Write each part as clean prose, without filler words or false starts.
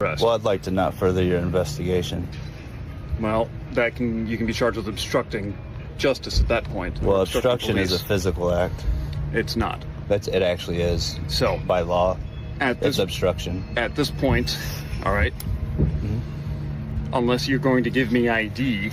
arrest. Well, I'd like to not further your investigation. Well, you can be charged with obstructing justice at that point. Well, obstruction is a physical act. It's not. It actually is. So, by law, it's obstruction. At this point, all right, unless you're going to give me ID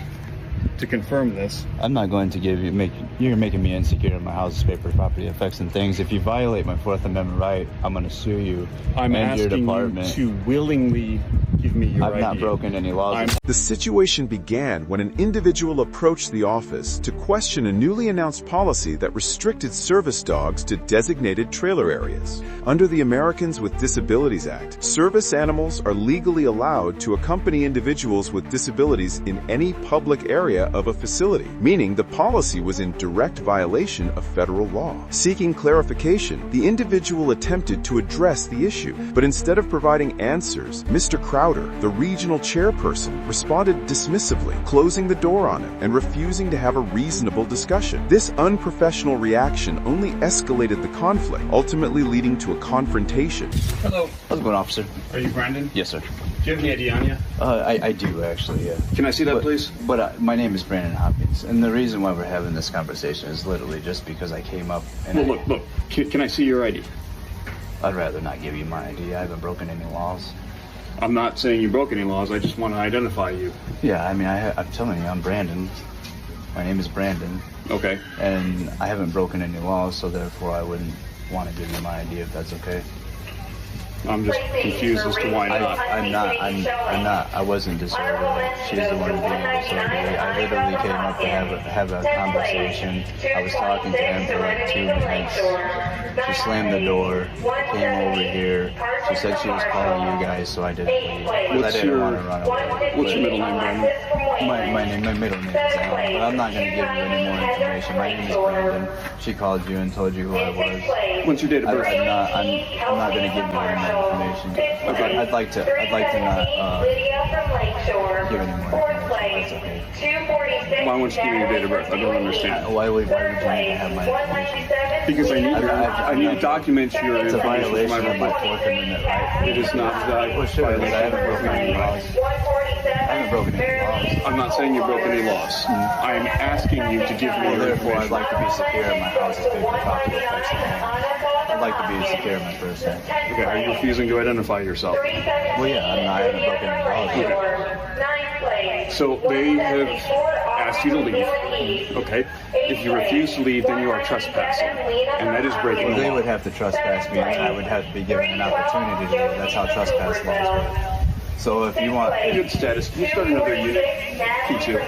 to confirm this. I'm not going to you're making me insecure in my house's paper property effects and things. If you violate my Fourth Amendment right, I'm going to sue you and your department. You to willingly give me your ID. I've not broken any laws. The situation began when an individual approached the office to question a newly announced policy that restricted service dogs to designated trailer areas. Under the Americans with Disabilities Act, service animals are legally allowed to accompany individuals with disabilities in any public area of a facility, meaning the policy was in direct violation of federal law. Seeking clarification, the individual attempted to address the issue, but instead of providing answers, Mr. Crowder, the regional chairperson, responded dismissively, closing the door on him and refusing to have a reasonable discussion. This unprofessional reaction only escalated the conflict, ultimately leading to a confrontation. Hello. How's it going, officer? Are you Brandon? Yes, sir. Do you have any ID on you? I do, actually, yeah. Can I see that, please? But my name is Brandon Hopkins, and the reason why we're having this conversation is literally just because I came up and... Well, look. Can I see your ID? I'd rather not give you my ID. I haven't broken any laws. I'm not saying you broke any laws. I just want to identify you. Yeah, I mean, I'm telling you, I'm Brandon. My name is Brandon. Okay. And I haven't broken any laws, so therefore I wouldn't want to give you my ID if that's okay. I'm just confused as to why not. I'm not. I wasn't disorderly. She's the one being disorderly. I literally came up to have a conversation. I was talking to him for like 2 minutes. She slammed the door, came over here. She said she was calling you guys, so I didn't leave. I didn't want to run away. What's your middle name, Brandon? My middle name is Alan, but I'm not going to give you any more information. My name is Brandon. She called you and told you who I was. What's your date of birth? I'm not going to give you any more information. Okay. I'd like to not give any more information. That's okay. Why won't you give me your date of birth? I don't understand. Why would you need to have my information? Because I need to document your It's a information. violation of my Fourth Amendment right. It is not that. Well, sure, but I haven't broken any laws. I haven't broken any laws. I'm not saying you broke any laws. I am asking you to give me your Therefore, I'd information. like to be secure in my house's paper property effects and things. I'd like to be secure in my person. Okay, are you refusing to identify yourself? Well, yeah, I haven't broken any laws. So they have asked you to leave. Okay. If you refuse to leave, then you are trespassing, and that is breaking the They law. would have to trespass me, and I would have to be given an opportunity to leave. That's how trespass laws work. So if you want... Good status. Can you start another unit? P2.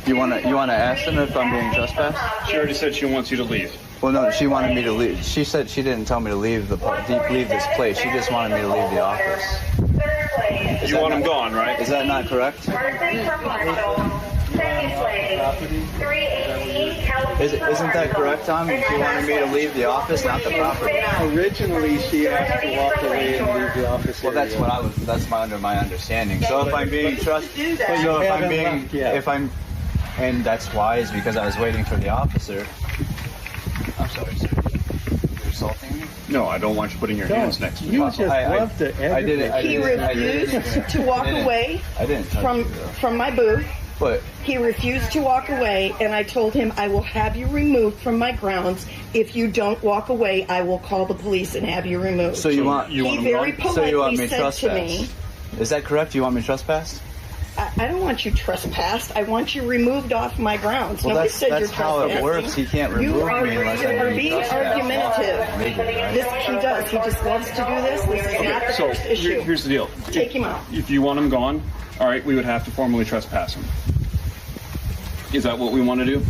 You want to ask them if I'm being trespassed? She already said she wants you to leave. Well, no, she wanted me to leave. She said she didn't tell me to leave leave this place. She just wanted me to leave the office. You want him gone, right? Is that not correct? Isn't that correct, Tom? She wanted me to leave the office, not the property. Originally, she asked to walk away and leave the office. Well, that's under my understanding. So if I'm being trusted, and that's why is because I was waiting for the officer. I'm sorry, sir. You're assaulting me? No, I don't want you putting your hands next to me. You just love to He refused to walk away from my booth. But he refused to walk away, and I told him I will have you removed from my grounds. If you don't walk away, I will call the police and have you removed. So you want he very politely said to me, "Is that correct? You want me trespassed?" I don't want you trespassed. I want you removed off my grounds. Well, Nobody that's said you're how it trespassing. works. He can't remove me unless I'm being argumentative. Legally, right? This he does. He just loves to do this. This is not the So first issue. here's the deal. Take him out. If you want him gone, all right, we would have to formally trespass him. Is that what we want to do?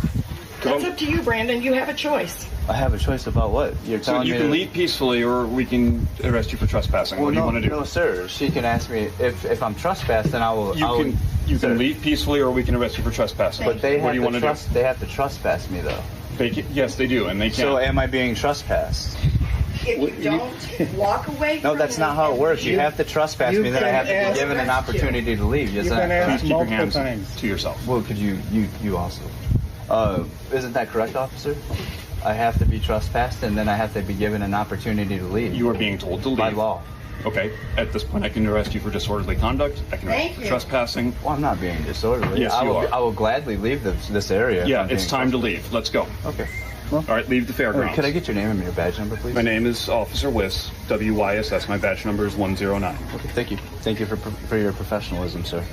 That's up to you, Brandon. You have a choice. I have a choice about what you're So telling me. you can leave peacefully, or we can arrest you for trespassing. Well, what do you want to do? No, sir. She can ask me if I'm trespassed, then I will. You can leave peacefully, or we can arrest you for trespassing. But they what do you want to do? They have to trespass me, though. Yes, they do, and they can. So am I being trespassed? If you don't walk away. No, that's not how it works. You have to trespass me, then I have to be given an opportunity to leave. You've been asked Keep your multiple hands times to yourself. Well, could you also? Isn't that correct, officer? I have to be trespassed, and then I have to be given an opportunity to leave. You are being told to leave. By law. Okay. At this point, I can arrest you for disorderly conduct. I can arrest you for trespassing. Well, I'm not being disorderly. Yes, you are. I will gladly leave this area. Yeah, it's time to leave. Let's go. Okay. Well, all right, leave the fairgrounds. Could I get your name and your badge number, please? My name is Officer Weise, W-Y-S-S. My badge number is 109. Okay, thank you. Thank you for your professionalism, sir.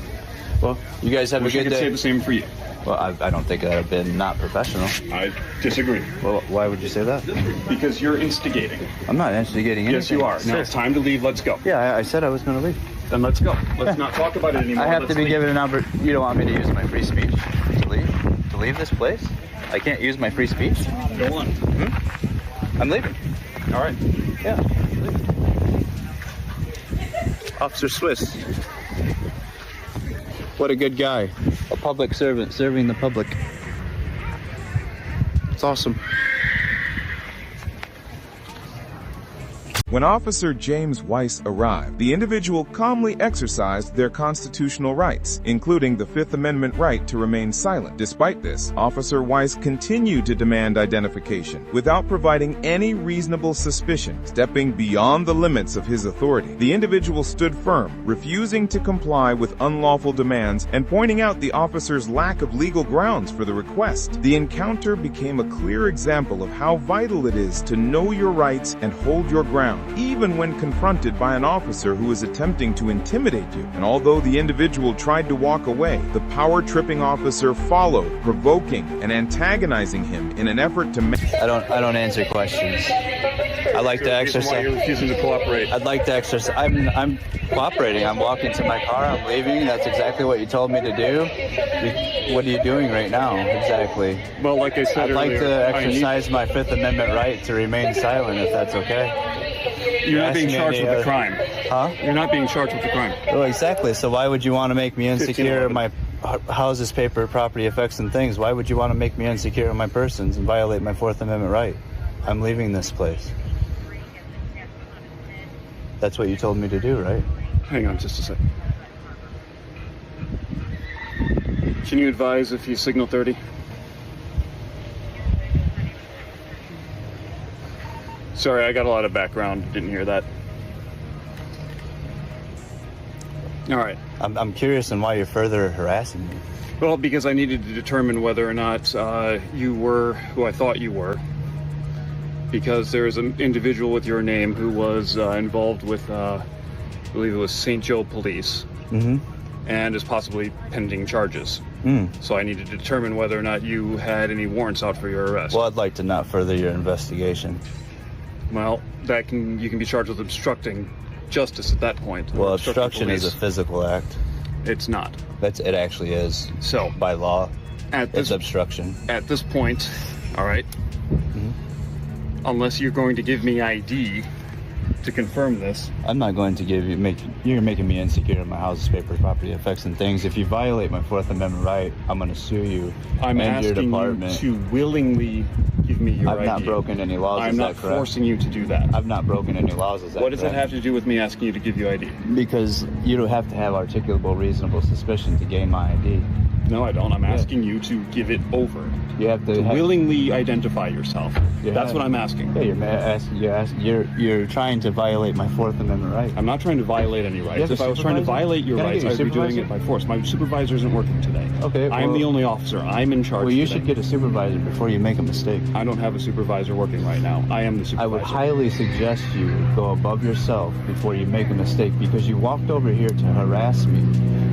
Well, you guys have a good day. I could say the same for you. Well, I don't think I've been not professional. I disagree. Well, why would you say that? Because you're instigating. I'm not instigating anything. Yes, you are. Now it's time to leave. Let's go. Yeah, I said I was going to leave. Then let's go. Let's not talk about it anymore. I have to be given an opportunity. You don't want me to use my free speech to leave? To leave this place? I can't use my free speech? Go on. I'm leaving. All right. Yeah. Officer Swiss. What a good guy. A public servant serving the public. It's awesome. When Officer James Weise arrived, the individual calmly exercised their constitutional rights, including the Fifth Amendment right to remain silent. Despite this, Officer Weise continued to demand identification without providing any reasonable suspicion, stepping beyond the limits of his authority. The individual stood firm, refusing to comply with unlawful demands and pointing out the officer's lack of legal grounds for the request. The encounter became a clear example of how vital it is to know your rights and hold your ground, even when confronted by an officer who is attempting to intimidate you. And although the individual tried to walk away, the power-tripping officer followed, provoking and antagonizing him in an effort to I don't answer questions. I like to exercise. Why you're refusing to cooperate? I'd like to exercise. I'm cooperating. I'm walking to my car. I'm leaving. That's exactly what you told me to do. What are you doing right now? Exactly. Well, like I said I'd like earlier, to exercise my Fifth Amendment right to remain silent, if that's okay. You're not being charged with the crime. Huh? You're not being charged with the crime. Well, exactly. So why would you want to make me insecure of my houses, paper, property, effects, and things? Why would you want to make me insecure of my persons and violate my Fourth Amendment right? I'm leaving this place. That's what you told me to do, right? Hang on just a second. Can you advise if you signal 30? Sorry, I got a lot of background. Didn't hear that. All right. I'm curious on why you're further harassing me. Well, because I needed to determine whether or not you were who I thought you were. Because there is an individual with your name who was involved with, I believe it was St. Joe Police, and is possibly pending charges. So I needed to determine whether or not you had any warrants out for your arrest. Well, I'd like to not further your investigation. Well, you can be charged with obstructing justice at that point. Well, obstruction is a physical act. It's not. It actually is. So by law, it's obstruction. At this point, all right. Unless you're going to give me ID to confirm this. I'm not going to you're making me insecure of my house's paper, property, effects, and things. If you violate my Fourth Amendment right, I'm going to sue you and your department. You to willingly give me your ID. I've not broken any laws. I'm not forcing you to do that. I've not broken any laws. Is that What does that have to do with me asking you to give you ID? Because you don't have to have articulable reasonable suspicion to gain my ID. No, I don't. I'm asking you to give it over. You have to willingly identify yourself. That's what I'm asking. Yeah, you're trying to violate my Fourth Amendment right. I'm not trying to violate any rights. If I was trying to violate your rights, I'd be doing it by force. My supervisor isn't working today. Okay. I am the only officer. I'm in charge. Well, you should get a supervisor before you make a mistake. I don't have a supervisor working right now. I am the supervisor. I would highly suggest you go above yourself before you make a mistake, because you walked over here to harass me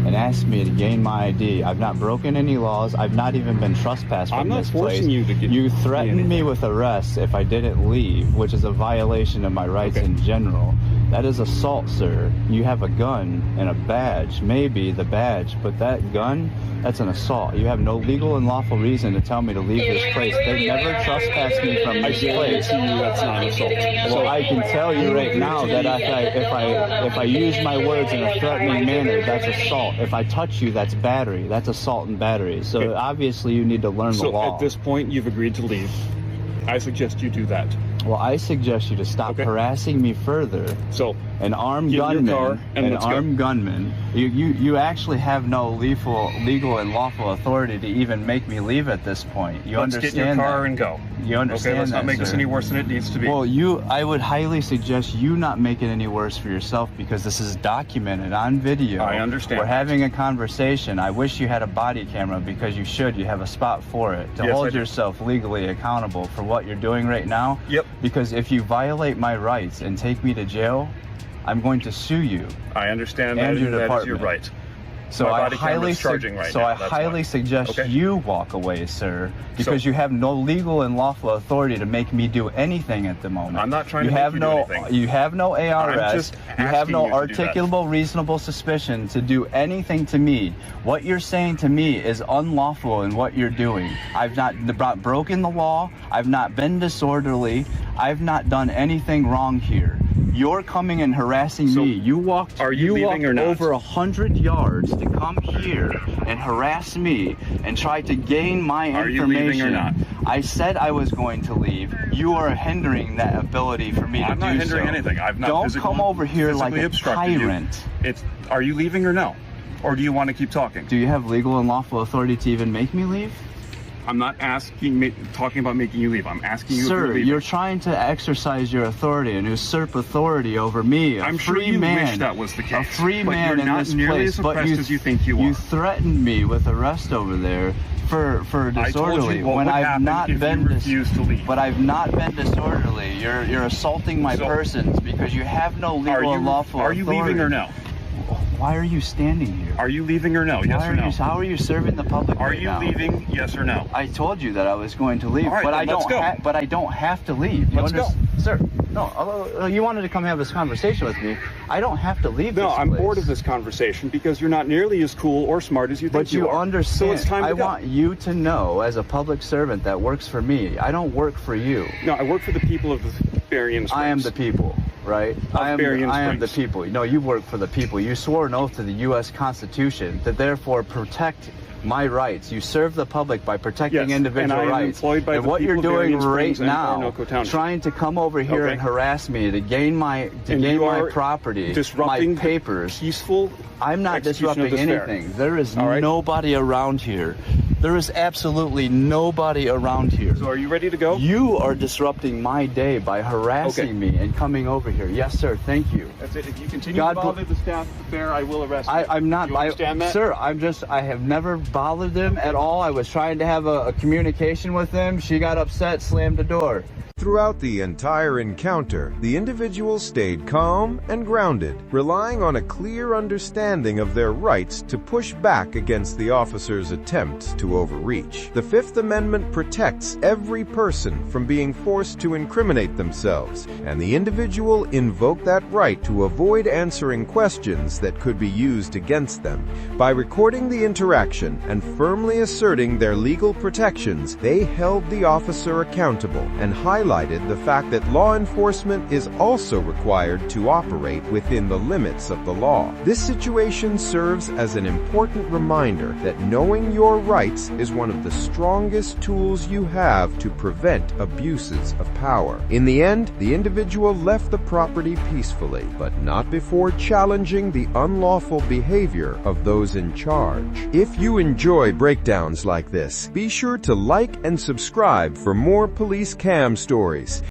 and asked me to gain my ID. I've not broken any laws. I've not even been trespassed from this place. I'm not forcing you to get. You threatened me with arrest if I didn't leave, which is a violation of my rights in general. That is assault, sir. You have a gun and a badge, maybe the badge, but that gun, that's an assault. You have no legal and lawful reason to tell me to leave this place. They never trespassed me from this place. That's not assault. Well, I can tell you right now that if I use my words in a threatening manner, that's assault. If I touch you, that's battery. That's assault and battery. So obviously you need to learn the law. So at this point, you've agreed to leave. I suggest you do that. Well, I suggest you to stop harassing me further. So, An armed get in your car gunman, and an let's go. armed gunman. You actually have no legal and lawful authority to even make me leave at this point. You Let's understand get in your car that? and go. You understand Okay, let's not that, make this sir? any worse than it needs to be. Well, I would highly suggest you not make it any worse for yourself, because this is documented on video. I understand We're that. having a conversation. I wish you had a body camera, because you should. You have a spot for it to Yes, I hold do. yourself legally accountable for what you're doing right now. Yep. Because if you violate my rights and take me to jail, I'm going to sue you. I understand And that, your that is your department. right. So My I body camera's highly charging right now. That's highly fine. suggest Okay. you walk away, sir, because So- you have no legal and lawful authority to make me do anything at the moment. I'm not trying you to make have you do no, anything. You have no ARS. I'm just You have no asking you to do that. articulable, reasonable suspicion to do anything to me. What you're saying to me is unlawful in what you're doing. I've not broken the law. I've not been disorderly. I've not done anything wrong here. You're coming and harassing So, me. You walked. are you leaving walked or not? over 100 yards to come here and harass me and try to gain my Are you information. leaving or not? I said I was going to leave. You are hindering that ability for me to I'm do so. not hindering anything. I've not Don't come over here like physically a obstructed you. tyrant. Are you leaving or no? Or do you want to keep talking? Do you have legal and lawful authority to even make me leave? I'm not talking about making you leave. I'm asking you if you're Sir, leaving. you're trying to exercise your authority and usurp authority over me. I'm sure you wish that was the case, A free but man you're in not this nearly place. as But oppressed as you think you You are. threatened me with arrest over there for I told disorderly you what when would I've happen not if been you refused to leave. But I've not been disorderly. You're assaulting my So- persons because you have no legal and lawful Are you authority. leaving or no? Why are you standing here? Are you leaving or no? Yes Why or are no? you, how are you serving the public Are right you now? leaving? Yes or no? I told you that I was going to leave, All right, but then I let's don't. go. But I don't have to leave. You Let's go. Sir. No, you wanted to come have this conversation with me. I don't have to leave. No, this I'm place. bored of this conversation because you're not nearly as cool or smart as you think But you are. understand. So it's time to I go. want you to know, as a public servant that works for me, I don't work for you. No, I work for the people of Berrien Springs. I am the people, right? I am the Springs. people. No, you work for the people. You swore an oath to the U.S. Constitution to therefore protect my rights. You serve the public by protecting Yes, individual and I am rights. employed by and the what you're people of doing Berrien right Springs and now, Orinoco Township. trying to come over here Okay. and harass me to gain my And you are property, disrupting my papers. peaceful I'm not execution of disrupting this fair. anything. There is All right. nobody around here. There is absolutely nobody around here. So are you ready to go? You are disrupting my day by harassing Okay. me and coming over here. Yes, sir. Thank you. That's it. If you continue God to bother the staff at the fair, I will arrest you. I'm not. You understand that? Sir, I have never bothered them at all. I was trying to have a communication with them. She got upset, slammed the door. Throughout the entire encounter, the individual stayed calm and grounded, relying on a clear understanding of their rights to push back against the officer's attempts to overreach. The Fifth Amendment protects every person from being forced to incriminate themselves, and the individual invoked that right to avoid answering questions that could be used against them. By recording the interaction and firmly asserting their legal protections, they held the officer accountable and highlighted the fact that law enforcement is also required to operate within the limits of the law. This situation serves as an important reminder that knowing your rights is one of the strongest tools you have to prevent abuses of power. In the end, the individual left the property peacefully, but not before challenging the unlawful behavior of those in charge. If you enjoy breakdowns like this, be sure to like and subscribe for more police cam stories.